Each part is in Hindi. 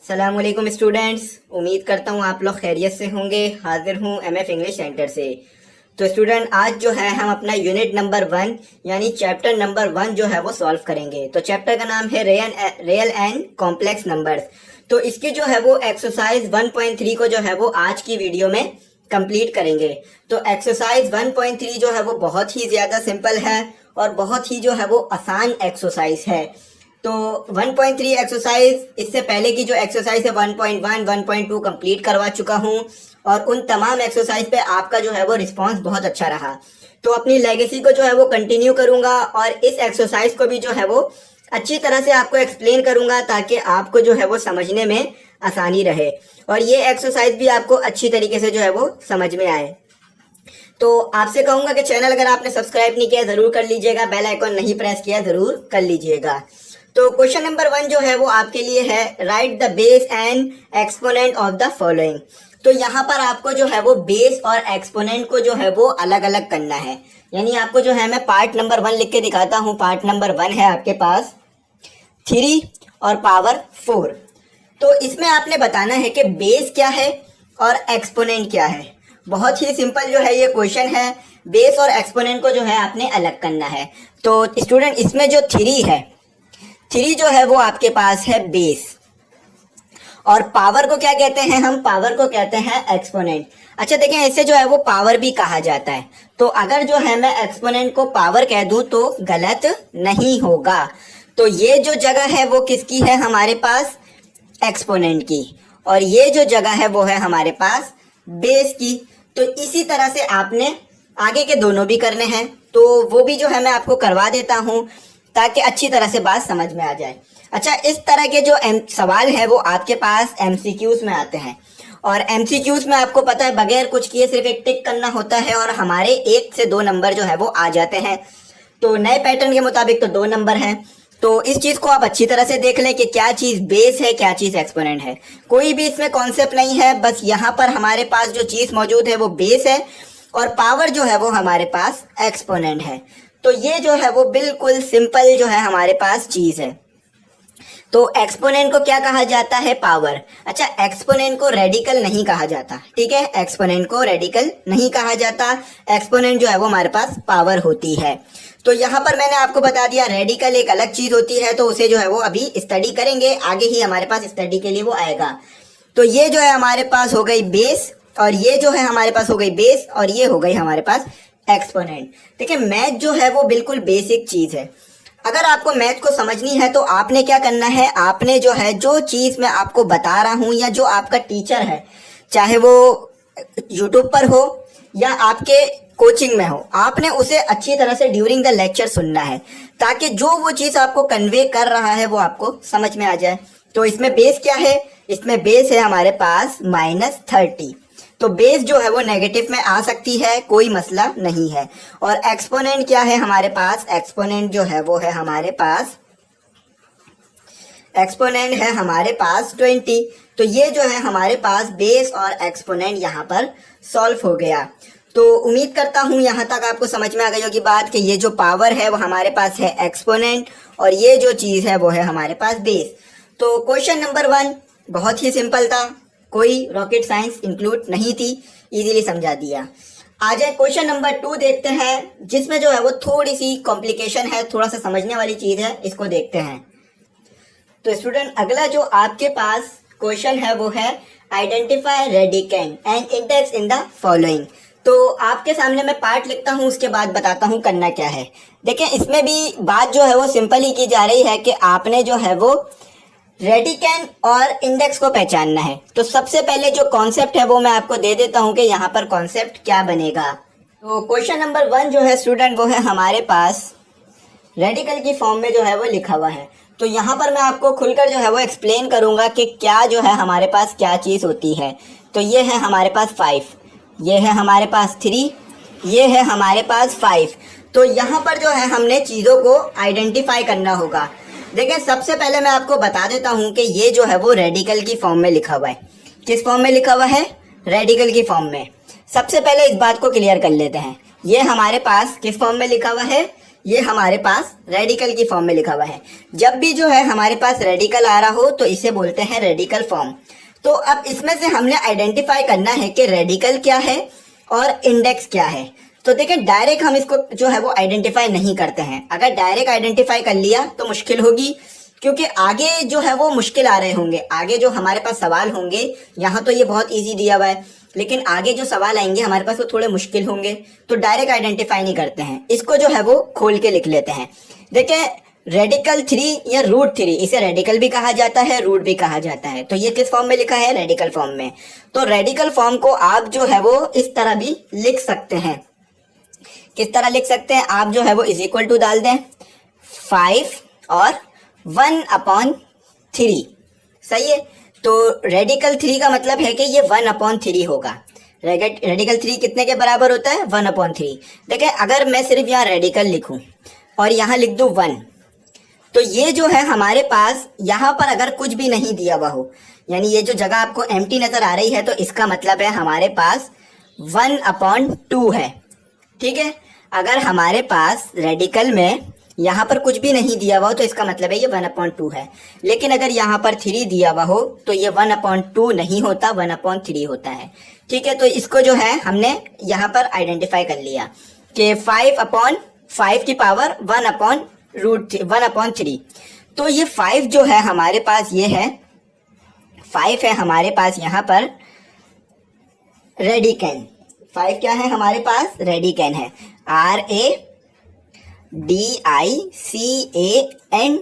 अस्सलाम वालेकुम स्टूडेंट्स, उम्मीद करता हूँ आप लोग खैरियत से होंगे। हाजिर हूँ एमएफ इंग्लिश सेंटर से। तो स्टूडेंट, आज जो है हम अपना यूनिट नंबर 1 यानी चैप्टर नंबर 1 जो है वो सॉल्व करेंगे। तो चैप्टर का नाम है रियल एंड कॉम्प्लेक्स नंबर्स। तो इसकी जो है वो एक्सरसाइज 1.3 को जो है वो आज की वीडियो में कंप्लीट करेंगे। तो एक्सरसाइज 1.3 जो है वो बहुत ही ज़्यादा सिंपल है और बहुत ही जो है वो आसान एक्सरसाइज है। तो 1.3 एक्सरसाइज, इससे पहले की जो एक्सरसाइज है 1.1, 1.2 कंप्लीट करवा चुका हूँ और उन तमाम एक्सरसाइज पे आपका जो है वो रिस्पांस बहुत अच्छा रहा। तो अपनी लेगेसी को जो है वो कंटिन्यू करूँगा और इस एक्सरसाइज को भी जो है वो अच्छी तरह से आपको एक्सप्लेन करूँगा ताकि आपको जो है वो समझने में आसानी रहे और ये एक्सरसाइज भी आपको अच्छी तरीके से जो है वो समझ में आए। तो आपसे कहूँगा कि चैनल अगर आपने सब्सक्राइब नहीं किया ज़रूर कर लीजिएगा, बेल आइकॉन नहीं प्रेस किया ज़रूर कर लीजिएगा। तो क्वेश्चन नंबर 1 जो है वो आपके लिए है, right the base and exponent of the following. तो यहाँ पर आपको जो है वो बेस और एक्सपोनेंट को जो है वो अलग अलग करना है। यानी आपको जो है, मैं पार्ट नंबर 1 लिख के दिखाता हूँ। पार्ट नंबर 1 है आपके पास 3 और पावर 4। तो इसमें आपने बताना है कि बेस क्या है और एक्सपोनेंट क्या है। बहुत ही सिंपल जो है ये क्वेश्चन है। बेस और एक्सपोनेंट को जो है आपने अलग करना है। तो स्टूडेंट, इसमें जो 3 है, 3 जो है वो आपके पास है बेस और पावर को क्या कहते हैं हम? पावर को कहते हैं एक्सपोनेंट। अच्छा देखें, इससे जो है वो पावर भी कहा जाता है। तो अगर जो है मैं एक्सपोनेंट को पावर कह दूं तो गलत नहीं होगा। तो ये जो जगह है वो किसकी है? हमारे पास एक्सपोनेंट की। और ये जो जगह है वो है हमारे पास बेस की। तो इसी तरह से आपने आगे के दोनों भी करने हैं। तो वो भी जो है मैं आपको करवा देता हूँ ताकि अच्छी तरह से बात समझ में आ जाए। अच्छा, इस तरह के जो सवाल है वो आपके पास एमसीक्यूज में आते हैं और एमसीक्यूज में आपको पता है बगैर कुछ किए सिर्फ एक टिक करना होता है और हमारे 1 से 2 नंबर जो है वो आ जाते हैं। तो नए पैटर्न के मुताबिक तो 2 नंबर हैं। तो इस चीज़ को आप अच्छी तरह से देख लें कि क्या चीज़ बेस है, क्या चीज़ एक्सपोनेंट है। कोई भी इसमें कॉन्सेप्ट नहीं है, बस यहाँ पर हमारे पास जो चीज़ मौजूद है वो बेस है और पावर जो है वो हमारे पास एक्सपोनेंट है। तो ये जो है वो बिल्कुल सिंपल जो है हमारे पास चीज़ है। तो एक्सपोनेंट को क्या कहा जाता है? पावर। अच्छा, एक्सपोनेंट को रेडिकल नहीं कहा जाता, ठीक है? एक्सपोनेंट को रेडिकल नहीं कहा जाता। एक्सपोनेंट जो है वो हमारे पास पावर होती है। तो यहाँ पर मैंने आपको बता दिया, रेडिकल एक अलग चीज़ होती है। तो उसे जो है वो अभी स्टडी करेंगे, आगे ही हमारे पास स्टडी के लिए वो आएगा। तो ये जो है हमारे पास हो गई बेस और ये जो है हमारे पास हो गई बेस और ये हो गई हमारे पास एक्सपोनेंट। देखिए, मैथ जो है वो बिल्कुल बेसिक चीज़ है। अगर आपको मैथ को समझनी है तो आपने क्या करना है? आपने जो है जो चीज़ मैं आपको बता रहा हूँ या जो आपका टीचर है, चाहे वो यूट्यूब पर हो या आपके कोचिंग में हो, आपने उसे अच्छी तरह से ड्यूरिंग द लेक्चर सुनना है ताकि जो वो चीज़ आपको कन्वे कर रहा है वो आपको समझ में आ जाए। तो इसमें बेस क्या है? इसमें बेस है हमारे पास -30। तो बेस जो है वो नेगेटिव में आ सकती है, कोई मसला नहीं है। और एक्सपोनेंट क्या है हमारे पास? एक्सपोनेंट जो है वो है हमारे पास, एक्सपोनेंट है हमारे पास 20। तो ये जो है हमारे पास बेस और एक्सपोनेंट यहाँ पर सॉल्व हो गया। तो उम्मीद करता हूँ यहाँ तक आपको समझ में आ गई होगी बात कि ये जो पावर है वो हमारे पास है एक्सपोनेंट और ये जो चीज़ है वो है हमारे पास बेस। तो क्वेश्चन नंबर 1 बहुत ही सिंपल था, कोई रॉकेट साइंस इंक्लूड नहीं थी, इजीली समझा दिया। आ जाए क्वेश्चन नंबर 2 देखते हैं, जिसमें जो है वो थोड़ी सी कॉम्प्लिकेशन है, थोड़ा सा समझने वाली चीज़ है, इसको देखते हैं। तो स्टूडेंट, अगला जो आपके पास क्वेश्चन है वो है, identify radicand and index in the following. तो आपके सामने मैं पार्ट लिखता हूँ, उसके बाद बताता हूँ करना क्या है। देखें, इसमें भी बात जो है वो सिंपल ही की जा रही है कि आपने जो है वो रेडिकेंड और इंडेक्स को पहचानना है। तो सबसे पहले जो कॉन्सेप्ट है वो मैं आपको दे देता हूँ कि यहाँ पर कॉन्सेप्ट क्या बनेगा। तो क्वेश्चन नंबर 1 जो है स्टूडेंट वो है हमारे पास रेडिकल की फॉर्म में जो है वो लिखा हुआ है। तो यहाँ पर मैं आपको खुलकर जो है वो एक्सप्लेन करूँगा कि क्या जो है हमारे पास क्या चीज़ होती है। तो ये है हमारे पास 5, ये है हमारे पास 3, ये है हमारे पास 5। तो यहाँ पर जो है हमने चीज़ों को आइडेंटिफाई करना होगा। देखिए, सबसे पहले मैं आपको बता देता हूँ कि ये जो है वो रेडिकल की फॉर्म में लिखा हुआ है। किस फॉर्म में लिखा हुआ है? रेडिकल की फॉर्म में। सबसे पहले इस बात को क्लियर कर लेते हैं, ये हमारे पास किस फॉर्म में लिखा हुआ है? ये हमारे पास रेडिकल की फॉर्म में लिखा हुआ है। जब भी जो है हमारे पास रेडिकल आ रहा हो तो इसे बोलते हैं रेडिकल फॉर्म। तो अब इसमें से हमने आइडेंटिफाई करना है कि रेडिकल क्या है और इंडेक्स क्या है। तो देखिए डायरेक्ट हम इसको जो है वो आइडेंटिफाई नहीं करते हैं। अगर डायरेक्ट आइडेंटिफाई कर लिया तो मुश्किल होगी, क्योंकि आगे जो है वो मुश्किल आ रहे होंगे। आगे जो हमारे पास सवाल होंगे, यहाँ तो ये बहुत इजी दिया हुआ है, लेकिन आगे जो सवाल आएंगे हमारे पास वो थोड़े मुश्किल होंगे, तो डायरेक्ट आइडेंटिफाई नहीं करते हैं। इसको जो है वो खोल के लिख लेते हैं। देखिए रेडिकल 3 या रूट 3, इसे रेडिकल भी कहा जाता है, रूट भी कहा जाता है। तो ये किस फॉर्म में लिखा है? रेडिकल फॉर्म में। तो रेडिकल फॉर्म को आप जो है वो इस तरह भी लिख सकते हैं। किस तरह लिख सकते हैं? आप जो है वो इज इक्वल टू डाल दें 5 और 1/3। सही है। तो रेडिकल 3 का मतलब है कि ये 1/3 होगा। रेडिकल 3 कितने के बराबर होता है? 1/3। देखिए अगर मैं सिर्फ यहाँ रेडिकल लिखूं और यहाँ लिख दूं 1, तो ये जो है हमारे पास यहाँ पर अगर कुछ भी नहीं दिया हुआ हो, यानी ये जो जगह आपको एम्प्टी नजर आ रही है, तो इसका मतलब है हमारे पास 1/2 है। ठीक है। अगर हमारे पास रेडिकल में यहाँ पर कुछ भी नहीं दिया हुआ हो तो इसका मतलब है ये 1/2 है। लेकिन अगर यहाँ पर 3 दिया हुआ हो तो ये 1/2 नहीं होता, 1/3 होता है। ठीक है। तो इसको जो है हमने यहाँ पर आइडेंटिफाई कर लिया कि 5/5 की पावर 1/3। तो ये 5 जो है हमारे पास ये है 5 है हमारे पास यहाँ पर रेडिकन। 5 क्या है हमारे पास? रेडिकन है। RADICAND,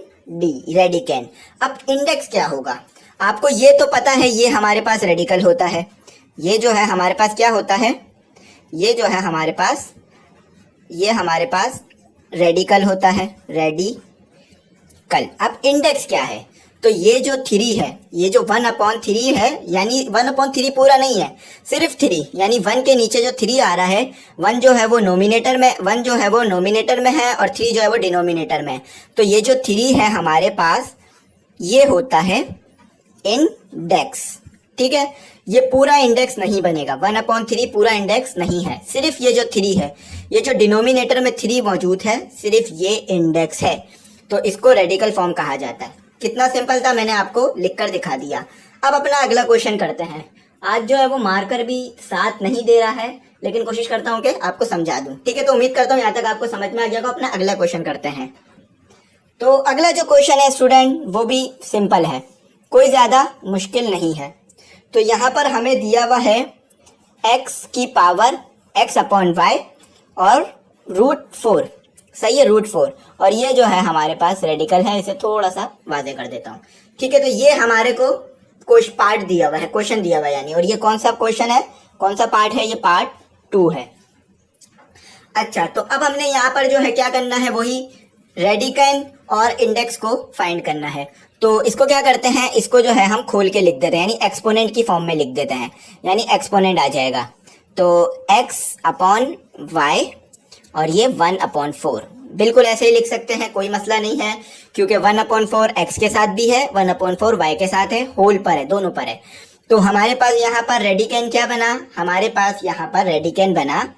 रेडिकन। अब इंडेक्स क्या होगा? आपको ये तो पता है, ये हमारे पास रेडिकल होता है। ये जो है हमारे पास क्या होता है? ये जो है हमारे पास, ये हमारे पास रेडिकल होता है, रेडिकल। अब इंडेक्स क्या है? तो ये जो 3 है, ये जो 1/3 है, यानी 1/3 पूरा नहीं है, सिर्फ 3, यानी 1 के नीचे जो 3 आ रहा है, 1 जो है वो नोमिनेटर में, 1 जो है वो नोमिनेटर में है और 3 जो है वो डिनोमिनेटर में। तो ये जो 3 है हमारे पास, ये होता है इंडेक्स। ठीक है। ये पूरा इंडेक्स नहीं बनेगा, 1/3 पूरा इंडेक्स नहीं है, सिर्फ ये जो 3 है, ये जो डिनोमिनेटर में 3 मौजूद है, सिर्फ ये इंडेक्स है। तो इसको रेडिकल फॉर्म कहा जाता है। कितना सिंपल था, मैंने आपको लिखकर दिखा दिया। अब अपना अगला क्वेश्चन करते हैं। आज जो है वो मार्कर भी साथ नहीं दे रहा है, लेकिन कोशिश करता हूँ कि आपको समझा दूँ। ठीक है। तो उम्मीद करता हूँ यहाँ तक आपको समझ में आ जाएगा। अपना अगला क्वेश्चन करते हैं। तो अगला जो क्वेश्चन है स्टूडेंट, वो भी सिंपल है, कोई ज़्यादा मुश्किल नहीं है। तो यहाँ पर हमें दिया हुआ है x की पावर x/y और √4। सही है, √4। और ये जो है हमारे पास रेडिकल है। इसे थोड़ा सा वाजे कर देता हूँ। ठीक है। तो ये हमारे को कुछ पार्ट दिया हुआ है, क्वेश्चन दिया हुआ है यानी। और ये कौन सा क्वेश्चन है, कौन सा पार्ट है? ये पार्ट 2 है। अच्छा, तो अब हमने यहाँ पर जो है क्या करना है, वही रेडिकन और इंडेक्स को फाइंड करना है। तो इसको क्या करते हैं, इसको जो है हम खोल के लिख देते हैं, यानी एक्सपोनेंट की फॉर्म में लिख देते हैं, यानी एक्सपोनेंट आ जाएगा। तो x/y और ये 1/4, बिल्कुल ऐसे ही लिख सकते हैं, कोई मसला नहीं है, क्योंकि 1/4 x के साथ भी है, 1/4 y के साथ है, होल पर है, दोनों पर है। तो हमारे पास यहाँ पर रेडिकन क्या बना? हमारे पास यहाँ पर रेडिकन बना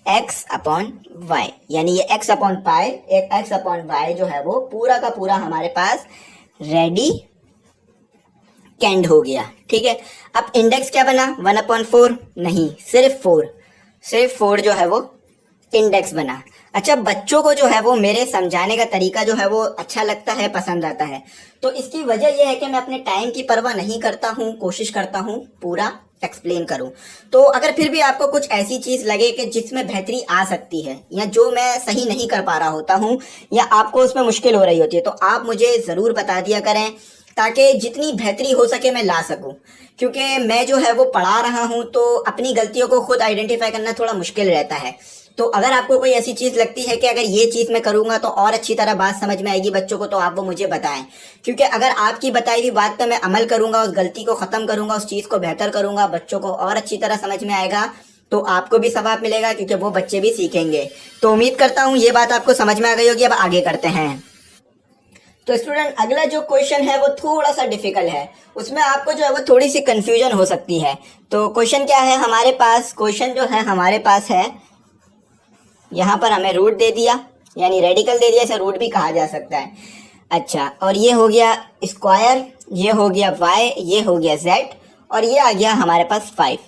x/y, यानी ये x/पाई, एक x/y जो है वो पूरा का पूरा हमारे पास रेडिकैंड हो गया। ठीक है। अब इंडेक्स क्या बना? 1/4 नहीं, सिर्फ 4 जो है वो इंडेक्स बना। अच्छा, बच्चों को जो है वो मेरे समझाने का तरीका जो है वो अच्छा लगता है, पसंद आता है। तो इसकी वजह यह है कि मैं अपने टाइम की परवाह नहीं करता हूँ, कोशिश करता हूँ पूरा एक्सप्लेन करूँ। तो अगर फिर भी आपको कुछ ऐसी चीज़ लगे कि जिसमें बेहतरी आ सकती है, या जो मैं सही नहीं कर पा रहा होता हूँ, या आपको उसमें मुश्किल हो रही होती है, तो आप मुझे ज़रूर बता दिया करें, ताकि जितनी बेहतरी हो सके मैं ला सकूं। क्योंकि मैं जो है वो पढ़ा रहा हूं, तो अपनी गलतियों को खुद आइडेंटिफाई करना थोड़ा मुश्किल रहता है। तो अगर आपको कोई ऐसी चीज़ लगती है कि अगर ये चीज़ मैं करूंगा तो और अच्छी तरह बात समझ में आएगी बच्चों को, तो आप वो मुझे बताएं। क्योंकि अगर आपकी बताई हुई बात पर मैं अमल करूंगा, उस गलती को ख़त्म करूंगा, उस चीज़ को बेहतर करूंगा, बच्चों को और अच्छी तरह समझ में आएगा, तो आपको भी सवाब मिलेगा, क्योंकि वो बच्चे भी सीखेंगे। तो उम्मीद करता हूँ ये बात आपको समझ में आ गई होगी। अब आगे करते हैं। तो स्टूडेंट, अगला जो क्वेश्चन है वो थोड़ा सा डिफिकल्ट है, उसमें आपको जो है वो थोड़ी सी कंफ्यूजन हो सकती है। तो क्वेश्चन क्या है हमारे पास? क्वेश्चन जो है हमारे पास है, यहाँ पर हमें रूट दे दिया यानी रेडिकल दे दिया, इसे रूट भी कहा जा सकता है। अच्छा, और ये हो गया स्क्वायर, ये हो गया y, ये हो गया z, और ये आ गया हमारे पास 5।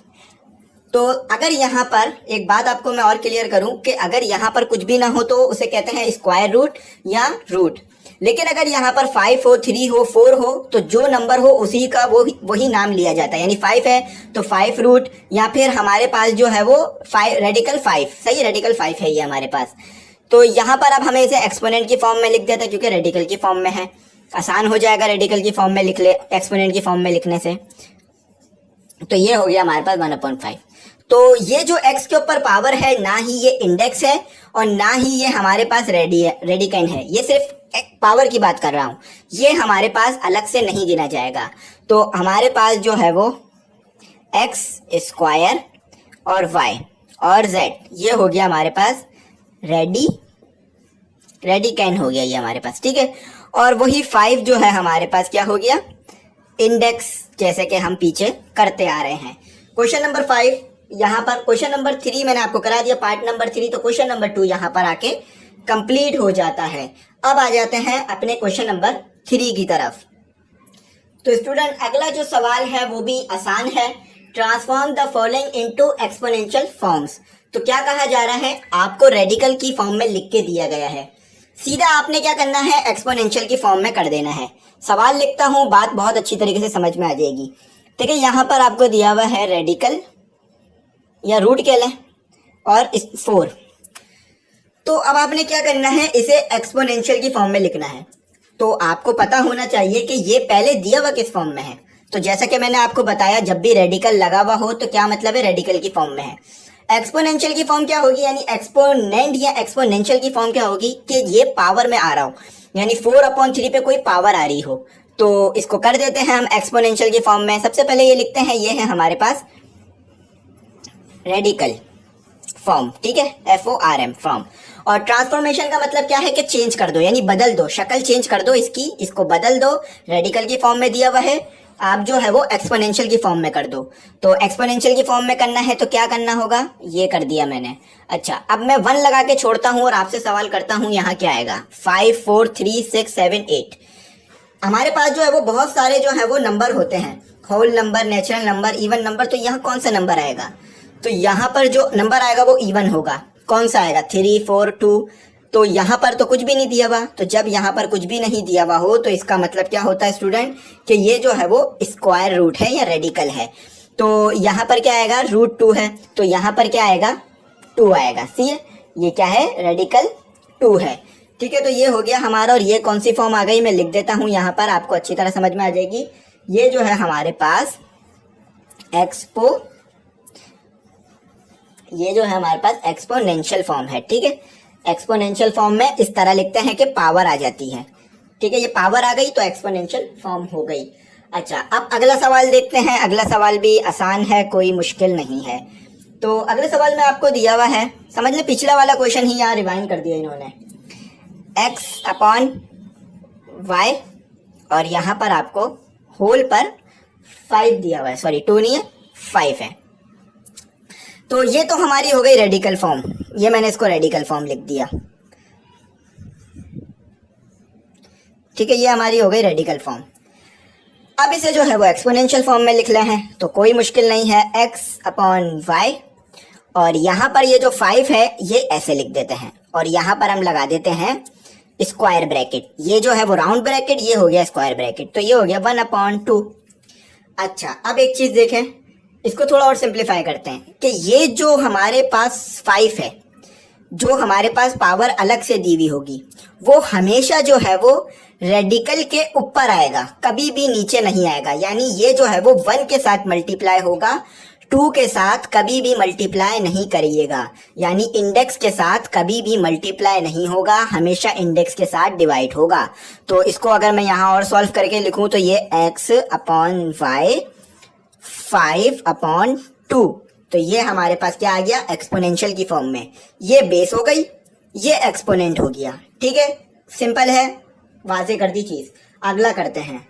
तो अगर यहाँ पर एक बात आपको मैं और क्लियर करूं कि अगर यहाँ पर कुछ भी ना हो तो उसे कहते हैं स्क्वायर रूट या रूट, लेकिन अगर यहाँ पर 5 हो, 3 हो, 4 हो तो जो नंबर हो उसी का वही नाम लिया जाता है। यानी 5 है तो 5 रूट, या फिर हमारे पास जो है वो 5 रेडिकल 5, सही रेडिकल 5 है ये हमारे पास। तो यहाँ पर अब हमें इसे एक्सपोनेंट की फॉर्म में लिख देता है क्योंकि रेडिकल की फॉर्म में है, आसान हो जाएगा रेडिकल की फॉर्म में लिख ले एक्सपोनेंट की फॉर्म में लिखने से। तो ये हो गया हमारे पास 1/5। तो ये जो x के ऊपर पावर है, ना ही ये इंडेक्स है और ना ही ये हमारे पास रेडिकन है, ये सिर्फ एक पावर की बात कर रहा हूँ, ये हमारे पास अलग से नहीं गिना जाएगा। तो हमारे पास जो है वो x स्क्वायर और y और z, ये हो गया हमारे पास रेडिकन हो गया ये हमारे पास, ठीक है। और वही 5 जो है हमारे पास क्या हो गया, इंडेक्स, जैसे कि हम पीछे करते आ रहे हैं। क्वेश्चन नंबर 5 यहाँ पर, क्वेश्चन नंबर 3 मैंने आपको करा दिया पार्ट नंबर 3, तो क्वेश्चन नंबर 2 यहाँ पर आके कंप्लीट हो जाता है। अब आ जाते हैं अपने क्वेश्चन नंबर 3 की तरफ। तो स्टूडेंट अगला जो सवाल है वो भी आसान है, transform the following into exponential forms. तो क्या कहा जा रहा है, आपको रेडिकल की फॉर्म में लिख के दिया गया है, सीधा आपने क्या करना है, एक्सपोनेंशियल की फॉर्म में कर देना है। सवाल लिखता हूं, बात बहुत अच्छी तरीके से समझ में आ जाएगी। ठीक है, यहाँ पर आपको दिया हुआ है रेडिकल या रूट कह लें और 4। तो अब आपने क्या करना है, इसे एक्सपोनेंशियल की फॉर्म में लिखना है। तो आपको पता होना चाहिए कि ये पहले दिया हुआ किस फॉर्म में है। तो जैसा कि मैंने आपको बताया, जब भी रेडिकल लगा हुआ हो तो क्या मतलब है, रेडिकल की फॉर्म में है। एक्सपोनेंशियल की फॉर्म क्या होगी, यानी एक्सपोनेंट या एक्सपोनेंशियल की फॉर्म क्या होगी कि ये पावर में आ रहा हो, यानी 4/3 पे कोई पावर आ रही हो। तो इसको कर देते हैं हम एक्सपोनेंशियल की फॉर्म में। सबसे पहले ये लिखते हैं, ये है हमारे पास रेडिकल फॉर्म, ठीक है, FORM फॉर्म। और ट्रांसफॉर्मेशन का मतलब क्या है कि चेंज कर दो, यानी बदल दो, शक्ल चेंज कर दो इसकी, इसको बदल दो। रेडिकल की फॉर्म में दिया हुआ है, आप जो है वो एक्सपोनेंशियल की फॉर्म में कर दो। तो एक्सपोनेंशियल की फॉर्म में करना है तो क्या करना होगा, ये कर दिया मैंने। अच्छा, अब मैं 1 लगा के छोड़ता हूं और आपसे सवाल करता हूं, यहाँ क्या आएगा, 5 4 3 6 7 8। हमारे पास जो है वो बहुत सारे जो है वो नंबर होते हैं, whole number, natural number, even number. तो यहाँ कौन सा नंबर आएगा, तो यहाँ पर जो नंबर आएगा वो इवन होगा। कौन सा आएगा, 3 4 2। तो यहाँ पर तो कुछ भी नहीं दिया हुआ, तो जब यहाँ पर कुछ भी नहीं दिया हुआ हो तो इसका मतलब क्या होता है स्टूडेंट, कि ये जो है वो स्क्वायर रूट है या रेडिकल है। तो यहाँ पर क्या आएगा, √2 है, तो यहाँ पर क्या आएगा, 2 आएगा। सी है, ये क्या है, रेडिकल 2 है, ठीक है। तो ये हो गया हमारा, और ये कौन सी फॉर्म आ गई, मैं लिख देता हूँ यहाँ पर, आपको अच्छी तरह समझ में आ जाएगी। ये जो है हमारे पास एक्सपोनेंशियल फॉर्म है, ठीक है। एक्सपोनेंशियल फॉर्म में इस तरह लिखते हैं कि पावर आ जाती है, ठीक है, ये पावर आ गई तो एक्सपोनेंशियल फॉर्म हो गई। अच्छा, अब अगला सवाल देखते हैं। अगला सवाल भी आसान है, कोई मुश्किल नहीं है। तो अगले सवाल में आपको दिया हुआ है, समझ ले पिछला वाला क्वेश्चन ही यहाँ रिवाइंड कर दिया इन्होंने, x/y और यहाँ पर आपको होल पर 5 दिया हुआ है, सॉरी 2 नहीं है, 5 है। तो ये तो हमारी हो गई रेडिकल फॉर्म, ये मैंने इसको रेडिकल फॉर्म लिख दिया, ठीक है, ये हमारी हो गई रेडिकल फॉर्म। अब इसे जो है वो एक्सपोनेंशियल फॉर्म में लिख ले हैं, तो कोई मुश्किल नहीं है, x/y और यहाँ पर ये जो 5 है ये ऐसे लिख देते हैं, और यहाँ पर हम लगा देते हैं स्क्वायर ब्रैकेट। ये जो है वो राउंड ब्रैकेट, ये हो गया स्क्वायर ब्रैकेट, तो ये हो गया 1/2। अच्छा, अब एक चीज देखें, इसको थोड़ा और सिंप्लीफाई करते हैं कि ये जो हमारे पास 5 है, जो हमारे पास पावर अलग से दी हुई होगी, वो हमेशा जो है वो रेडिकल के ऊपर आएगा, कभी भी नीचे नहीं आएगा। यानी ये जो है वो 1 के साथ मल्टीप्लाई होगा, 2 के साथ कभी भी मल्टीप्लाई नहीं करिएगा, यानी इंडेक्स के साथ कभी भी मल्टीप्लाई नहीं होगा, हमेशा इंडेक्स के साथ डिवाइड होगा। तो इसको अगर मैं यहाँ और सॉल्व करके लिखूं तो ये x/y 5/2, तो ये हमारे पास क्या आ गया, एक्सपोनेंशियल की फॉर्म में। ये बेस हो गई, ये एक्सपोनेंट हो गया, ठीक है, सिंपल है, वाजे कर दी चीज। अगला करते हैं।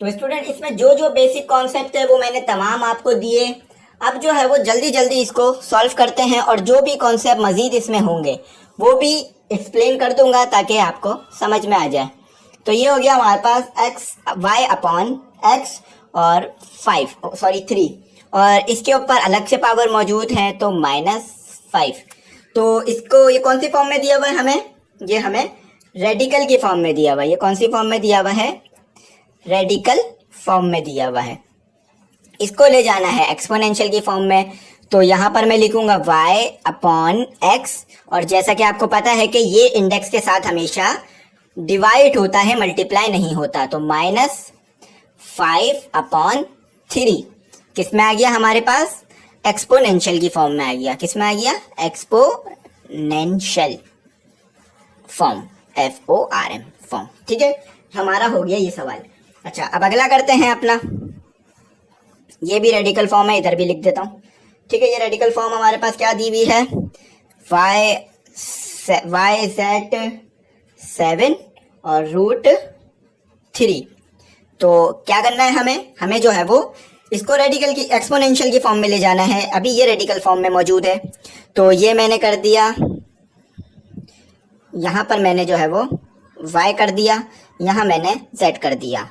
तो स्टूडेंट इसमें जो जो बेसिक कॉन्सेप्ट है वो मैंने तमाम आपको दिए। अब जो है वो जल्दी जल्दी इसको सॉल्व करते हैं, और जो भी कॉन्सेप्ट मजीद इसमें होंगे वो भी एक्सप्लेन कर दूंगा ताकि आपको समझ में आ जाए। तो ये हो गया हमारे पास एक्स वाई अपॉन एक्स और 3, और इसके ऊपर अलग से पावर मौजूद है तो -5। तो इसको ये कौन सी फॉर्म में दिया हुआ है हमें? ये हमें रेडिकल की फॉर्म में दिया हुआ है। ये कौन सी फॉर्म में दिया हुआ है? रेडिकल फॉर्म में दिया हुआ है। इसको ले जाना है एक्सपोनेंशियल की फॉर्म में, तो यहाँ पर मैं लिखूंगा y अपॉन x, और जैसा कि आपको पता है कि ये इंडेक्स के साथ हमेशा डिवाइड होता है, मल्टीप्लाई नहीं होता, तो -5 अपॉन 3 किस में आ गया हमारे पास? एक्सपोनेंशियल की फॉर्म में आ गया। किस में आ गया? Exponential form, FORM form. ठीक है, हमारा हो गया ये सवाल। अच्छा, अब अगला करते हैं अपना। ये भी रेडिकल फॉर्म है, इधर भी लिख देता हूँ। ठीक है, ये रेडिकल फॉर्म हमारे पास क्या दी हुई है? y सेट 7 और √3। तो क्या करना है हमें जो है वो इसको रेडिकल की एक्सपोनेंशियल की फॉर्म में ले जाना है। अभी ये रेडिकल फॉर्म में मौजूद है, तो ये मैंने कर दिया, यहाँ पर मैंने जो है वो y कर दिया, यहाँ मैंने z कर दिया।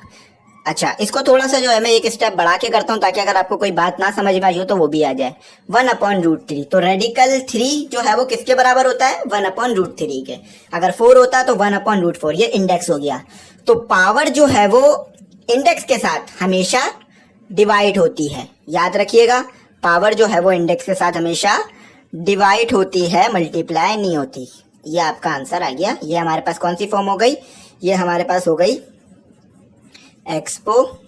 अच्छा, इसको थोड़ा सा जो है मैं एक स्टेप बढ़ा के करता हूँ ताकि अगर आपको कोई बात ना समझ में आई हो तो वो भी आ जाए। 1/√3, तो रेडिकल 3 जो है वो किसके बराबर होता है? 1/√3 के। अगर 4 होता तो 1/√4, ये इंडेक्स हो गया। तो पावर जो है वो इंडेक्स के साथ हमेशा डिवाइड होती है, याद रखिएगा। पावर जो है वो इंडेक्स के साथ हमेशा डिवाइड होती है, मल्टीप्लाई नहीं होती। ये आपका आंसर आ गया। ये हमारे पास कौन सी फॉर्म हो गई? ये हमारे पास हो गई एक्सपोनेंशियल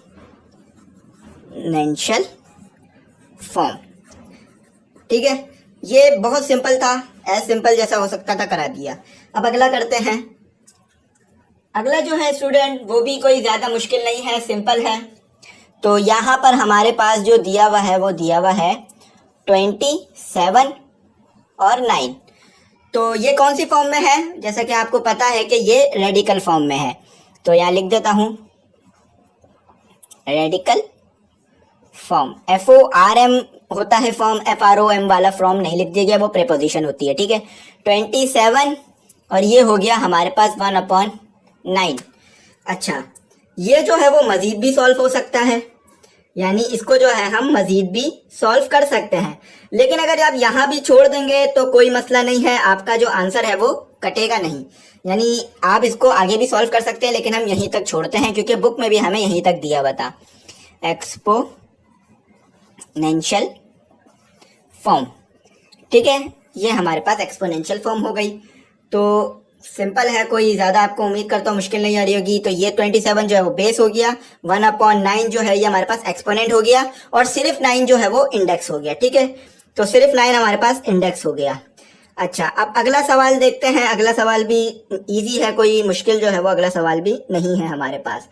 फॉर्म। ठीक है, ये बहुत सिंपल था, एज सिंपल जैसा हो सकता था करा दिया। अब अगला करते हैं। अगला जो है स्टूडेंट वो भी कोई ज़्यादा मुश्किल नहीं है, सिंपल है। तो यहाँ पर हमारे पास जो दिया हुआ है वो दिया हुआ है 27 और 9। तो ये कौन सी फॉर्म में है? जैसा कि आपको पता है कि ये रेडिकल फॉर्म में है, तो यहाँ लिख देता हूँ रेडिकल फॉर्म। FORM होता है फॉर्म, FROM वाला फॉर्म नहीं लिख दिया गया, वो प्रेपोजिशन होती है। ठीक है, 27 और ये हो गया हमारे पास 1/9। अच्छा, ये जो है वो मजीद भी सॉल्व हो सकता है, यानी इसको जो है हम मजीद भी सॉल्व कर सकते हैं। लेकिन अगर आप यहाँ भी छोड़ देंगे तो कोई मसला नहीं है, आपका जो आंसर है वो कटेगा नहीं। यानी आप इसको आगे भी सॉल्व कर सकते हैं, लेकिन हम यहीं तक छोड़ते हैं क्योंकि बुक में भी हमें यहीं तक दिया हुआ था, एक्सपोनेंशियल फॉर्म। ठीक है, ये हमारे पास एक्सपोनेंशियल फॉर्म हो गई। तो सिंपल है, कोई ज़्यादा आपको उम्मीद करता हूँ मुश्किल नहीं आ रही होगी। तो ये 27 जो है वो बेस हो गया, 1/9 जो है ये हमारे पास एक्सपोनेंट हो गया, और सिर्फ 9 जो है वो इंडेक्स हो गया। ठीक है, तो सिर्फ 9 हमारे पास इंडेक्स हो गया। अच्छा, अब अगला सवाल देखते हैं। अगला सवाल भी इजी है, कोई मुश्किल जो है वो अगला सवाल भी नहीं है हमारे पास।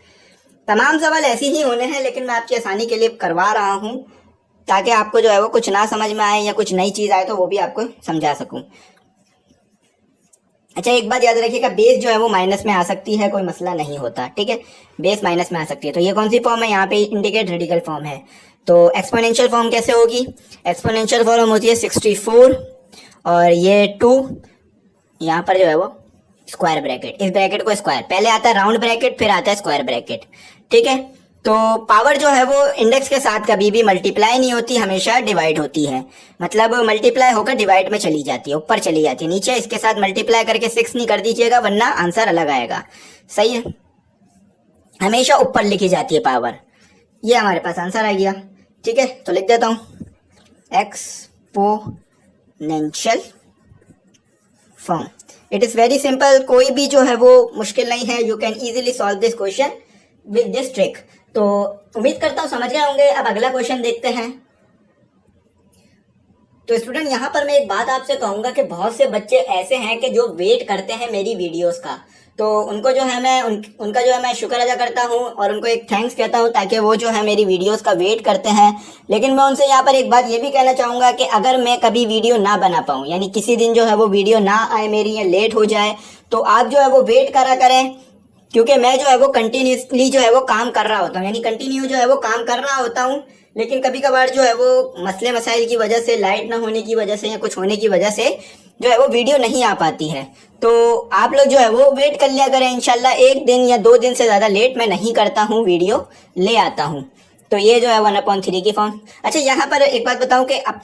तमाम सवाल ऐसे ही होने हैं, लेकिन मैं आपकी आसानी के लिए करवा रहा हूँ ताकि आपको जो है वो कुछ ना समझ में आए या कुछ नई चीज़ आए तो वो भी आपको समझा सकूँ। अच्छा, एक बात याद रखिएगा, बेस जो है वो माइनस में आ सकती है, कोई मसला नहीं होता। ठीक है, बेस माइनस में आ सकती है। तो ये कौन सी फॉर्म है? यहाँ पे इंडिकेट रेडिकल फॉर्म है। तो एक्सपोनेंशियल फॉर्म कैसे होगी? एक्सपोनेंशियल फॉर्म होती है 64 और ये 2, यहाँ पर जो है वो स्क्वायर ब्रैकेट, इस ब्रैकेट को स्क्वायर, पहले आता है राउंड ब्रैकेट फिर आता है स्क्वायर ब्रैकेट। ठीक है, तो पावर जो है वो इंडेक्स के साथ कभी भी मल्टीप्लाई नहीं होती, हमेशा डिवाइड होती है। मतलब मल्टीप्लाई होकर डिवाइड में चली जाती है, ऊपर चली जाती है, नीचे इसके साथ मल्टीप्लाई करके 6 नहीं कर दीजिएगा वरना आंसर अलग आएगा। सही है, हमेशा ऊपर लिखी जाती है पावर। ये हमारे पास आंसर आ गया। ठीक है, तो लिख देता हूँ exponential form. It is very simple, कोई भी जो है वो मुश्किल नहीं है। You can easily solve this question with this trick. तो उम्मीद करता हूँ समझ गए होंगे। अब अगला क्वेश्चन देखते हैं। तो स्टूडेंट, यहाँ पर मैं एक बात आपसे कहूँगा कि बहुत से बच्चे ऐसे हैं कि जो वेट करते हैं मेरी वीडियोस का, तो उनको जो है मैं उनका जो है मैं शुक्र अदा करता हूँ और उनको एक थैंक्स कहता हूँ ताकि वो जो है मेरी वीडियोस का वेट करते हैं। लेकिन मैं उनसे यहाँ पर एक बात ये भी कहना चाहूँगा कि अगर मैं कभी वीडियो ना बना पाऊँ, यानी किसी दिन जो है वो वीडियो ना आए मेरी या लेट हो जाए, तो आप जो है वो वेट करा करें, क्योंकि मैं जो है वो कंटिन्यूसली जो है वो काम कर रहा होता हूँ, यानी कंटिन्यू जो है वो काम कर रहा होता हूँ। लेकिन कभी कभार जो है वो मसले मसाइल की वजह से, लाइट ना होने की वजह से या कुछ होने की वजह से जो है वो वीडियो नहीं आ पाती है। तो आप लोग जो है वो वेट कर लिया करें, इंशाल्लाह 1 दिन या 2 दिन से ज़्यादा लेट मैं नहीं करता हूँ, वीडियो ले आता हूँ। तो ये जो है 1/3 की फॉर्म। अच्छा यहाँ पर एक बात बताऊं कि अब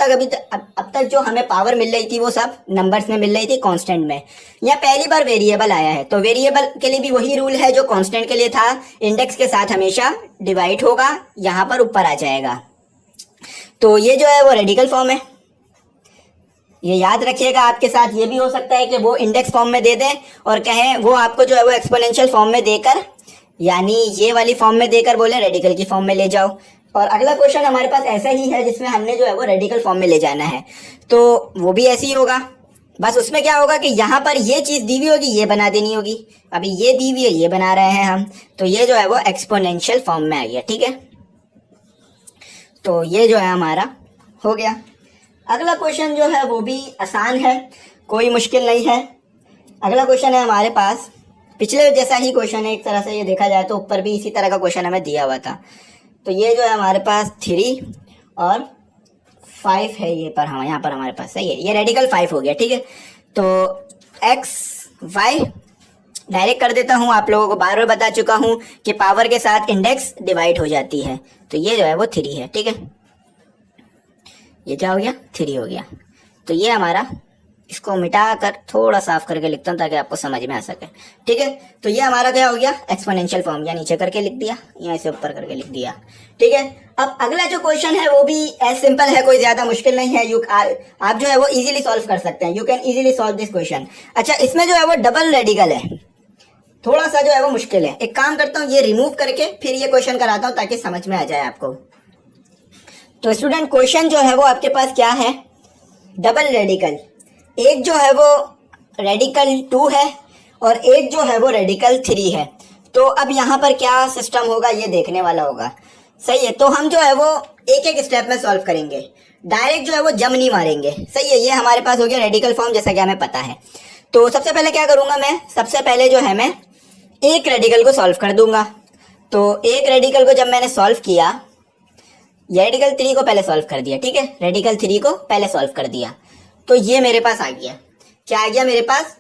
तक जो हमें पावर मिल रही थी वो सब नंबर्स में मिल रही थी, कांस्टेंट में। यहाँ पहली बार वेरिएबल आया है, तो वेरिएबल के लिए भी वही रूल है जो कांस्टेंट के लिए था, इंडेक्स के साथ हमेशा डिवाइड होगा, यहाँ पर ऊपर आ जाएगा। तो ये जो है वो रेडिकल फॉर्म है, ये याद रखिएगा। आपके साथ ये भी हो सकता है कि वो इंडेक्स फॉर्म में दे दें और कहें वो आपको जो है वो एक्सपोनेंशियल फॉर्म में देकर, यानी ये वाली फॉर्म में देकर बोले रेडिकल की फॉर्म में ले जाओ। और अगला क्वेश्चन हमारे पास ऐसा ही है जिसमें हमने जो है वो रेडिकल फॉर्म में ले जाना है, तो वो भी ऐसे ही होगा। बस उसमें क्या होगा कि यहाँ पर ये चीज़ दी हुई होगी, ये बना देनी होगी। अभी ये दी हुई है, ये बना रहे हैं हम, तो ये जो है वो एक्सपोनेंशियल फॉर्म में आ गया। ठीक है, तो ये जो है हमारा हो गया। अगला क्वेश्चन जो है वो भी आसान है, कोई मुश्किल नहीं है। अगला क्वेश्चन है हमारे पास, पिछले जैसा ही क्वेश्चन है एक तरह से, ये देखा जाए तो ऊपर भी इसी तरह का क्वेश्चन हमें दिया हुआ था। तो ये जो है हमारे पास 3 और 5 है ये पर, हाँ यहाँ पर हमारे पास सही है, ये रेडिकल 5 हो गया। ठीक है, तो एक्स वाई डायरेक्ट कर देता हूँ, आप लोगों को बार बार बता चुका हूँ कि पावर के साथ इंडेक्स डिवाइड हो जाती है। तो ये जो है वो 3 है। ठीक है, ये क्या हो गया, 3 हो गया। तो ये हमारा, इसको मिटा कर थोड़ा साफ करके लिखता हूँ ताकि आपको समझ में आ सके। ठीक है, तो ये हमारा क्या हो गया, एक्सपोनेंशियल फॉर्म, या नीचे करके लिख दिया या इसे ऊपर करके लिख दिया। ठीक है, अब अगला जो क्वेश्चन है वो भी एज सिंपल है, कोई ज्यादा मुश्किल नहीं है। आप जो है वो इजीली सॉल्व कर सकते हैं, you can easily solve this question. अच्छा, इसमें जो है वो डबल रेडिकल है, थोड़ा सा जो है वो मुश्किल है। एक काम करता हूँ, ये रिमूव करके फिर ये क्वेश्चन कराता हूँ ताकि समझ में आ जाए आपको। तो स्टूडेंट, क्वेश्चन जो है वो आपके पास क्या है, डबल रेडिकल। एक जो है वो रेडिकल 2 है और एक जो है वो रेडिकल 3 है। तो अब यहाँ पर क्या सिस्टम होगा ये देखने वाला होगा। सही है, तो हम जो है वो एक एक स्टेप में सॉल्व करेंगे, डायरेक्ट जो है वो जम नहीं मारेंगे। सही है, ये हमारे पास हो गया रेडिकल फॉर्म, जैसा कि हमें पता है। तो सबसे पहले क्या करूँगा मैं, सबसे पहले जो है मैं एक रेडिकल को सॉल्व कर दूंगा। तो एक रेडिकल को जब मैंने सॉल्व किया, ये रेडिकल 3 को पहले सॉल्व कर दिया। ठीक है, रेडिकल 3 को पहले सॉल्व कर दिया, तो ये मेरे पास आ गया। क्या आ गया मेरे पास,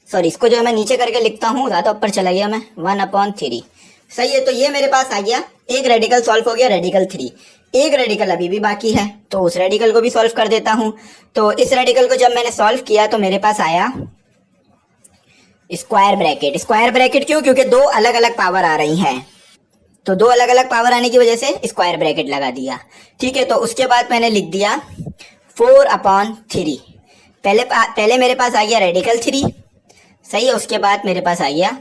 सॉरी इसको जो है मैं नीचे करके लिखता हूँ, ज़्यादा ऊपर चला गया मैं, 1/3। सही है, तो ये मेरे पास आ गया, एक रेडिकल सॉल्व हो गया, रेडिकल 3। एक रेडिकल अभी भी बाकी है, तो उस रेडिकल को भी सॉल्व कर देता हूँ। तो इस रेडिकल को जब मैंने सॉल्व किया तो मेरे पास आया स्क्वायर ब्रैकेट। स्क्वायर ब्रैकेट क्यों, क्योंकि 2 अलग अलग पावर आ रही हैं, तो 2 अलग अलग पावर आने की वजह से स्क्वायर ब्रैकेट लगा दिया। ठीक है, तो उसके बाद मैंने लिख दिया 4/3। पहले मेरे पास आ गया रेडिकल 3, सही है, उसके बाद मेरे पास आ गया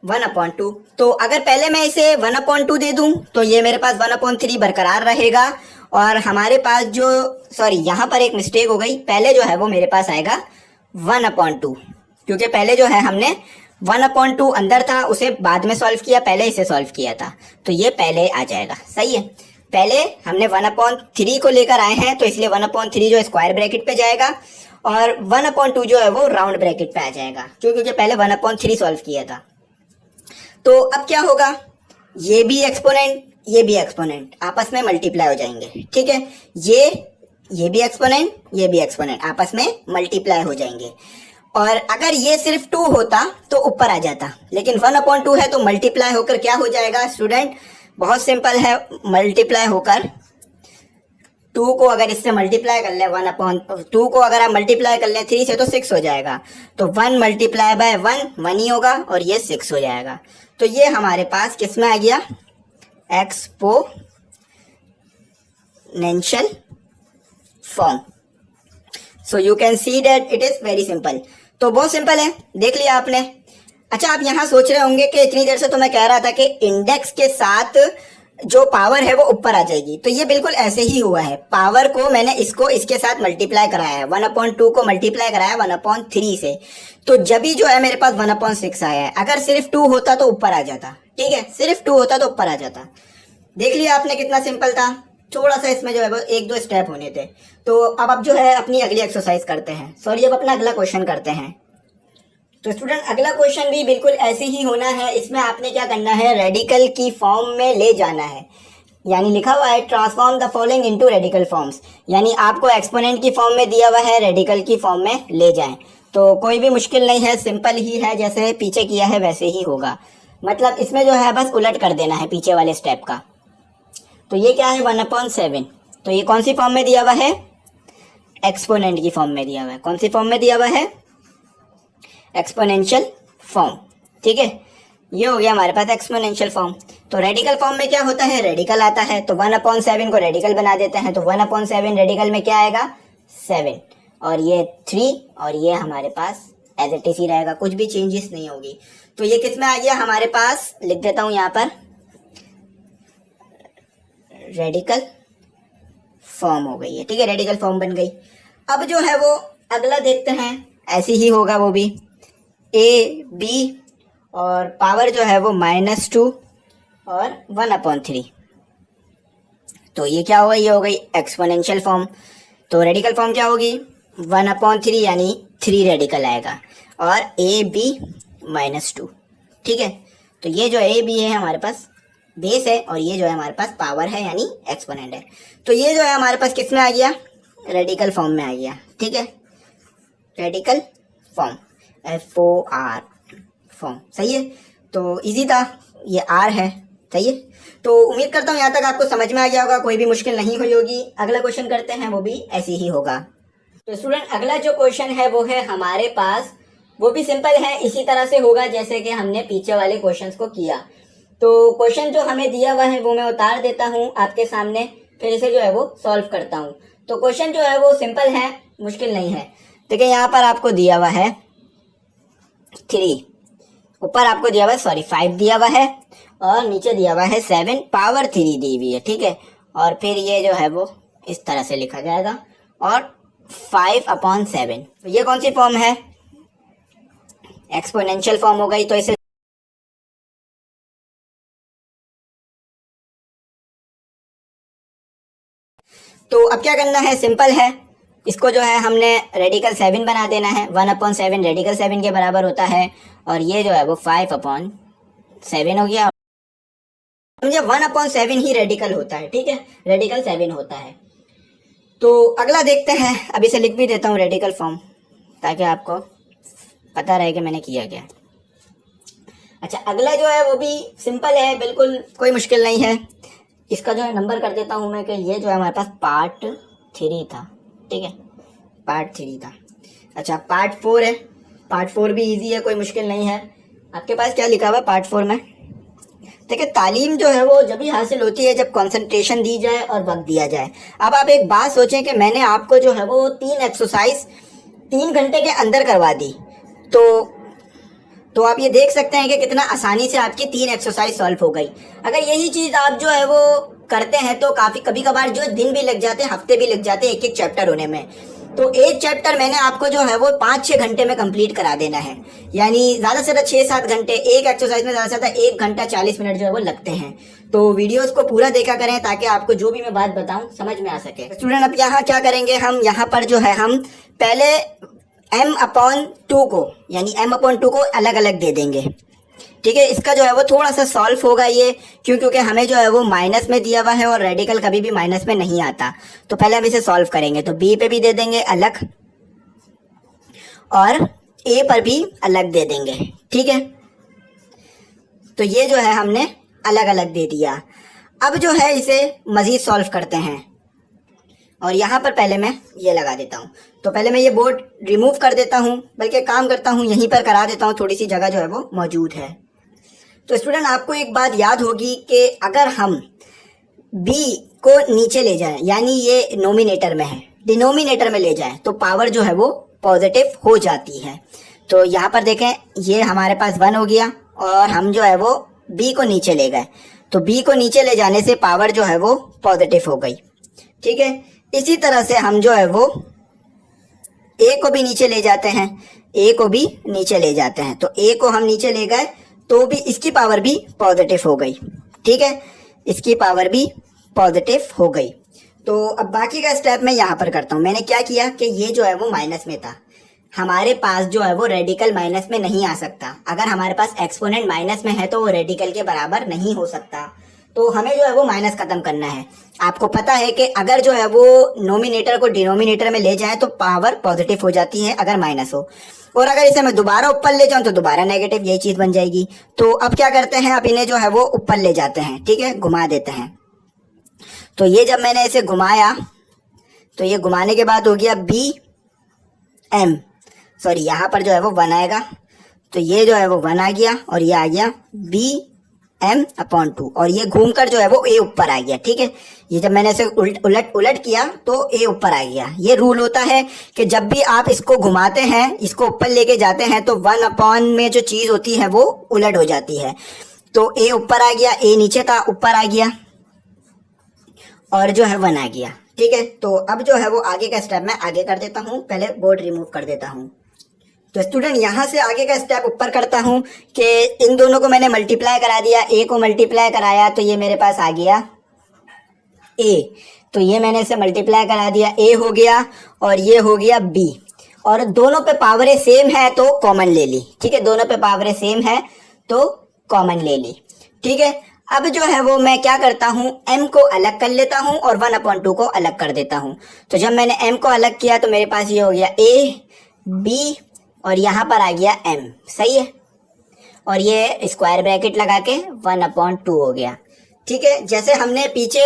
1/2। तो अगर पहले मैं इसे 1/2 दे दूं तो ये मेरे पास 1/3 बरकरार रहेगा। और हमारे पास जो, सॉरी यहाँ पर एक मिस्टेक हो गई, पहले जो है वो मेरे पास आएगा 1/2, क्योंकि पहले जो है हमने 1/2 अंदर था, उसे बाद में सॉल्व किया, पहले इसे सॉल्व किया था, तो ये पहले आ जाएगा। सही है, पहले हमने 1/3 को लेकर आए हैं, तो इसलिए 1/3 जो स्क्वायर ब्रैकेट पे जाएगा और 1/2 जो है वो राउंड ब्रैकेट पे आ जाएगा, क्योंकि पहले 1/3 सॉल्व किया था। तो अब क्या होगा, ये भी एक्सपोनेंट, ये भी एक्सपोनेंट आपस में मल्टीप्लाई हो जाएंगे। ठीक है, ये भी एक्सपोनेंट, ये भी एक्सपोनेंट आपस में मल्टीप्लाई हो जाएंगे। और अगर ये सिर्फ 2 होता तो ऊपर आ जाता, लेकिन 1/2 है तो मल्टीप्लाई होकर क्या हो जाएगा स्टूडेंट, बहुत सिंपल है, मल्टीप्लाई होकर 2 को अगर इससे मल्टीप्लाई कर ले, 1/2 को अगर आप मल्टीप्लाई कर ले 3 से तो 6 हो जाएगा। तो 1 मल्टीप्लाई बाय 1 ही होगा और ये 6 हो जाएगा। तो ये हमारे पास किस में आ गया, exponential form. So you can see that it is very simple. तो बहुत सिंपल है, देख लिया आपने। अच्छा, आप यहाँ सोच रहे होंगे कि इतनी देर से तो मैं कह रहा था कि इंडेक्स के साथ जो पावर है वो ऊपर आ जाएगी, तो ये बिल्कुल ऐसे ही हुआ है। पावर को मैंने इसको इसके साथ मल्टीप्लाई कराया है, 1/2 को मल्टीप्लाई कराया 1/3 से, तो जब भी जो है मेरे पास 1/6 आया है। अगर सिर्फ 2 होता तो ऊपर आ जाता। ठीक है, सिर्फ 2 होता तो ऊपर आ जाता। देख लिया आपने कितना सिंपल था, थोड़ा सा इसमें जो है वो 1-2 स्टेप होने थे। तो अब जो है अपनी अगली एक्सरसाइज करते हैं, सॉरी अब अपना अगला क्वेश्चन करते हैं। तो स्टूडेंट, अगला क्वेश्चन भी बिल्कुल ऐसे ही होना है। इसमें आपने क्या करना है, रेडिकल की फॉर्म में ले जाना है। यानी लिखा हुआ है transform the following into radical forms, यानी आपको एक्सपोनेंट की फॉर्म में दिया हुआ है, रेडिकल की फॉर्म में ले जाएं। तो कोई भी मुश्किल नहीं है, सिंपल ही है, जैसे पीछे किया है वैसे ही होगा। मतलब इसमें जो है बस उलट कर देना है पीछे वाले स्टेप का। तो ये क्या है 1/7, तो ये कौन सी फॉर्म में दिया हुआ है, एक्सपोनेंट की फॉर्म में दिया हुआ है। कौन सी फॉर्म में दिया हुआ है, एक्सपोनेंशियल फॉर्म। ठीक है, ये हो गया हमारे पास एक्सपोनेंशियल फॉर्म। तो रेडिकल फॉर्म में क्या होता है, रेडिकल आता है, तो 1/7 को रेडिकल बना देते हैं। तो 1/7 रेडिकल में क्या आएगा 7, और ये 3, और ये हमारे पास एज इट इज ही रहेगा, कुछ भी चेंजेस नहीं होगी। तो ये किस में आ गया हमारे पास, लिख देता हूं यहाँ पर, रेडिकल फॉर्म हो गई है। ठीक है, रेडिकल फॉर्म बन गई। अब जो है वो अगला देखते हैं, ऐसे ही होगा वो भी, ए बी और पावर जो है वो -2 और 1/3। तो ये क्या होगा, ये हो गई एक्सपोनेंशियल फॉर्म। तो रेडिकल फॉर्म क्या होगी 1/3, यानी 3 रेडिकल आएगा, और ए बी -2। ठीक है, तो ये जो ए बी है हमारे पास बेस है, और ये जो है हमारे पास पावर है यानी एक्सपोनेंट है। तो ये जो है हमारे पास किस में आ गया, रेडिकल फॉर्म में आ गया। ठीक है, रेडिकल फॉर्म, FOR फॉर्म, सही है। तो इजी था, ये R है, सही है। तो उम्मीद करता हूँ यहाँ तक आपको समझ में आ गया होगा, कोई भी मुश्किल नहीं हुई होगी। अगला क्वेश्चन करते हैं, वो भी ऐसे ही होगा। तो स्टूडेंट अगला जो क्वेश्चन है वो है हमारे पास, वो भी सिंपल है, इसी तरह से होगा जैसे कि हमने पीछे वाले क्वेश्चंस को किया। तो क्वेश्चन जो हमें दिया हुआ है वो मैं उतार देता हूँ आपके सामने, फिर इसे जो है वो सॉल्व करता हूँ। तो क्वेश्चन जो है वो सिंपल है, मुश्किल नहीं है। देखिए यहाँ पर आपको दिया हुआ है 3, ऊपर आपको दिया हुआ है 5 दिया हुआ है, और नीचे दिया हुआ है 7 पावर 3 दी हुई है। ठीक है, और फिर ये जो है वो इस तरह से लिखा जाएगा, और 5/7। तो ये कौन सी फॉर्म है, एक्सपोनेंशियल फॉर्म हो गई। तो इसे तो अब क्या करना है, सिंपल है, इसको जो है हमने रेडिकल 7 बना देना है। 1/7 रेडिकल 7 के बराबर होता है, और ये जो है वो 5/7 हो गया। समझे, 1/7 ही रेडिकल होता है। ठीक है, रेडिकल 7 होता है। तो अगला देखते हैं, अभी से लिख भी देता हूँ रेडिकल फॉर्म, ताकि आपको पता रहे कि मैंने किया क्या। अच्छा, अगला जो है वो भी सिंपल है, बिल्कुल कोई मुश्किल नहीं है। इसका जो है नंबर कर देता हूँ मैं, कि ये जो है हमारे पास पार्ट 3 था। ठीक है, पार्ट 3 था। अच्छा, पार्ट 4 है, पार्ट 4 भी इजी है, कोई मुश्किल नहीं है। आपके पास क्या लिखा हुआ है पार्ट 4 में, देखिए तालीम जो है वो जब ही हासिल होती है जब कंसंट्रेशन दी जाए और वक्त दिया जाए। अब आप एक बात सोचें कि मैंने आपको जो है वो 3 एक्सरसाइज 3 घंटे के अंदर करवा दी, तो आप ये देख सकते हैं कि कितना आसानी से आपकी 3 एक्सरसाइज सॉल्व हो गई। अगर यही चीज़ आप जो है वो करते हैं तो काफ़ी कभी कभार जो दिन भी लग जाते हैं, हफ्ते भी लग जाते हैं एक एक चैप्टर होने में। तो एक चैप्टर मैंने आपको जो है वो 5-6 घंटे में कंप्लीट करा देना है, यानी ज़्यादा से ज़्यादा 6-7 घंटे। एक एक्सरसाइज में ज़्यादा से ज़्यादा 1 घंटा 40 मिनट जो है वो लगते हैं। तो वीडियोस को पूरा देखा करें ताकि आपको जो भी मैं बात बताऊं समझ में आ सके। स्टूडेंट अब यहाँ क्या करेंगे, हम यहाँ पर जो है हम पहले m/2 को, यानी m/2 को अलग अलग दे देंगे। ठीक है, इसका जो है वो थोड़ा सा सॉल्व होगा ये, क्योंकि हमें जो है वो माइनस में दिया हुआ है और रेडिकल कभी भी माइनस में नहीं आता। तो पहले हम इसे सॉल्व करेंगे, तो b पे भी दे देंगे अलग, और a पर भी अलग दे देंगे। ठीक है, तो ये जो है हमने अलग अलग दे दिया। अब जो है इसे मज़ीद सॉल्व करते हैं, और यहाँ पर पहले मैं ये लगा देता हूँ। तो पहले मैं ये बोर्ड रिमूव कर देता हूँ, बल्कि काम करता हूँ यहीं पर करा देता हूँ, थोड़ी सी जगह जो है वो मौजूद है। तो स्टूडेंट आपको एक बात याद होगी कि अगर हम b को नीचे ले जाएं, यानी ये नोमिनेटर में है, डिनोमिनेटर में ले जाएं, तो पावर जो है वो पॉजिटिव हो जाती है। तो यहाँ पर देखें, ये हमारे पास 1 हो गया, और हम जो है वो b को नीचे ले गए, तो b को नीचे ले जाने से पावर जो है वो पॉजिटिव हो गई। ठीक है, इसी तरह से हम जो है वो a को भी नीचे ले जाते हैं, a को भी नीचे ले जाते हैं। तो a को हम नीचे ले गए तो भी इसकी पावर भी पॉजिटिव हो गई। ठीक है, इसकी पावर भी पॉजिटिव हो गई। तो अब बाकी का स्टेप मैं यहाँ पर करता हूँ। मैंने क्या किया कि ये जो है वो माइनस में था, हमारे पास जो है वो रेडिकल माइनस में नहीं आ सकता। अगर हमारे पास एक्सपोनेंट माइनस में है तो वो रेडिकल के बराबर नहीं हो सकता। तो हमें जो है वो माइनस खत्म करना है। आपको पता है कि अगर जो है वो नोमिनेटर को डिनोमिनेटर में ले जाए तो पावर पॉजिटिव हो जाती है अगर माइनस हो, और अगर इसे मैं दोबारा ऊपर ले जाऊं तो दोबारा नेगेटिव, यही चीज बन जाएगी। तो अब क्या करते हैं, अब इन्हें जो है वो ऊपर ले जाते हैं, ठीक है, घुमा देते हैं। तो ये जब मैंने इसे घुमाया तो ये घुमाने के बाद हो गया बी एम, सॉरी यहाँ पर जो है वो 1 आएगा, तो ये जो है वो 1 आ गया और ये आ गया बी एम अपॉन 2, और ये घूमकर जो है वो ए ऊपर आ गया, ठीक है। ये जब मैंने इसे उलट किया तो ए ऊपर आ गया। ये रूल होता है कि जब भी आप इसको घुमाते हैं, इसको ऊपर लेके जाते हैं, तो 1 अपॉन में जो चीज होती है वो उलट हो जाती है। तो ए ऊपर आ गया, ए नीचे था, ऊपर आ गया और जो है 1 आ गया, ठीक है। तो अब जो है वो आगे का स्टेप मैं आगे कर देता हूँ, पहले बोर्ड रिमूव कर देता हूँ। तो स्टूडेंट यहाँ से आगे का स्टेप ऊपर करता हूँ कि इन दोनों को मैंने मल्टीप्लाई करा दिया, ए को मल्टीप्लाई कराया तो ये मेरे पास आ गया ए, तो ये मैंने इसे मल्टीप्लाई करा दिया, ए हो गया और ये हो गया बी, और दोनों पे पावरें सेम है तो कॉमन ले ली, ठीक है, दोनों पे पावरें सेम है तो कॉमन ले ली, ठीक है। अब जो है वो मैं क्या करता हूँ, m को अलग कर लेता हूँ और 1/2 को अलग कर देता हूँ। तो जब मैंने m को अलग किया तो मेरे पास ये हो गया a b और यहाँ पर आ गया m, सही है, और ये स्क्वायर ब्रैकेट लगा के 1/2 हो गया, ठीक है। जैसे हमने पीछे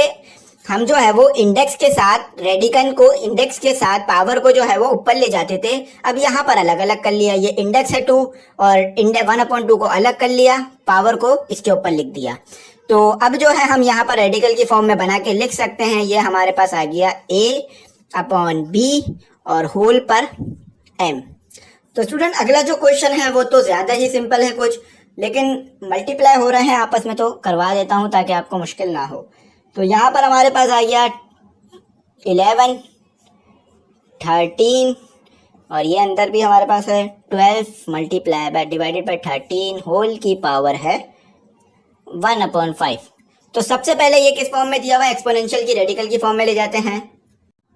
हम जो है वो इंडेक्स के साथ रेडिकन को, इंडेक्स के साथ पावर को जो है वो ऊपर ले जाते थे, अब यहाँ पर अलग अलग कर लिया। ये इंडेक्स है 2 और 1/2 को अलग कर लिया, पावर को इसके ऊपर लिख दिया। तो अब जो है हम यहाँ पर रेडिकल की फॉर्म में बना के लिख सकते हैं। ये हमारे पास आ गया a/b और होल पर m। तो स्टूडेंट अगला जो क्वेश्चन है वो तो ज़्यादा ही सिंपल है कुछ, लेकिन मल्टीप्लाई हो रहे हैं आपस में तो करवा देता हूँ ताकि आपको मुश्किल ना हो। तो यहाँ पर हमारे पास आ गया 11, 13 और ये अंदर भी हमारे पास है 12 multiply by divided by 13 whole की पावर है 1/5। तो सबसे पहले ये किस फॉर्म में दिया हुआ है, एक्सपोनेंशियल की रेडिकल की फॉर्म में ले जाते हैं।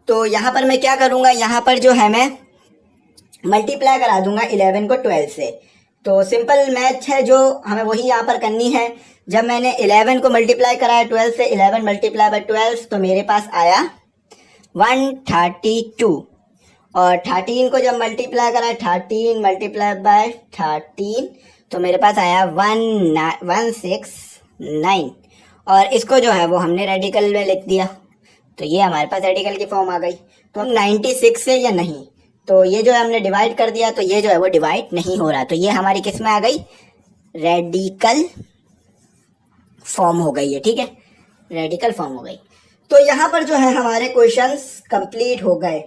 तो यहाँ पर मैं क्या करूँगा, यहाँ पर जो है मैं मल्टीप्लाई करा दूंगा 11 को 12 से। तो सिंपल मैथ है जो हमें वही यहाँ पर करनी है। जब मैंने 11 को मल्टीप्लाई कराया 12 से, 11 मल्टीप्लाई बाय 12 तो मेरे पास आया 132, और 13 को जब मल्टीप्लाई करा 13 मल्टीप्लाई बाय 13 तो मेरे पास आया 169, और इसको जो है वो हमने रेडिकल में लिख दिया, तो ये हमारे पास रेडिकल की फॉर्म आ गई। तो हम 96 से या नहीं, तो ये जो है हमने डिवाइड कर दिया, तो ये जो है वो डिवाइड नहीं हो रहा, तो ये हमारी किस में आ गई, रेडिकल फॉर्म हो गई है, ठीक है, रेडिकल फॉर्म हो गई। तो यहाँ पर जो है हमारे क्वेश्चंस कंप्लीट हो गए।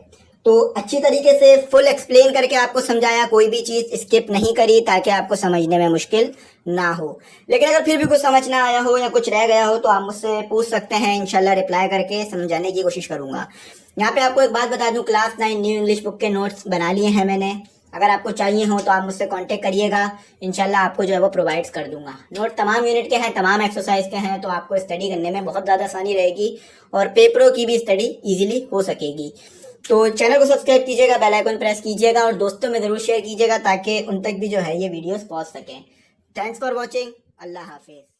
तो अच्छी तरीके से फुल एक्सप्लेन करके आपको समझाया, कोई भी चीज़ स्किप नहीं करी ताकि आपको समझने में मुश्किल ना हो। लेकिन अगर फिर भी कुछ समझ ना आया हो या कुछ रह गया हो तो आप मुझसे पूछ सकते हैं, इंशाल्लाह रिप्लाई करके समझाने की कोशिश करूँगा। यहाँ पे आपको एक बात बता दूं, क्लास 9 न्यू इंग्लिश बुक के नोट्स बना लिए हैं मैंने, अगर आपको चाहिए हो तो आप मुझसे कांटेक्ट करिएगा, इंशाल्लाह आपको जो है वो प्रोवाइड्स कर दूंगा। नोट तमाम यूनिट के हैं, तमाम एक्सरसाइज के हैं, तो आपको स्टडी करने में बहुत ज़्यादा आसानी रहेगी और पेपरों की भी स्टडी ईजिली हो सकेगी। तो चैनल को सब्सक्राइब कीजिएगा, बेल आइकन प्रेस कीजिएगा और दोस्तों में ज़रूर शेयर कीजिएगा ताकि उन तक भी जो है ये वीडियोस पहुँच सकें। थैंक्स फॉर वॉचिंग, अल्लाह हाफिज़।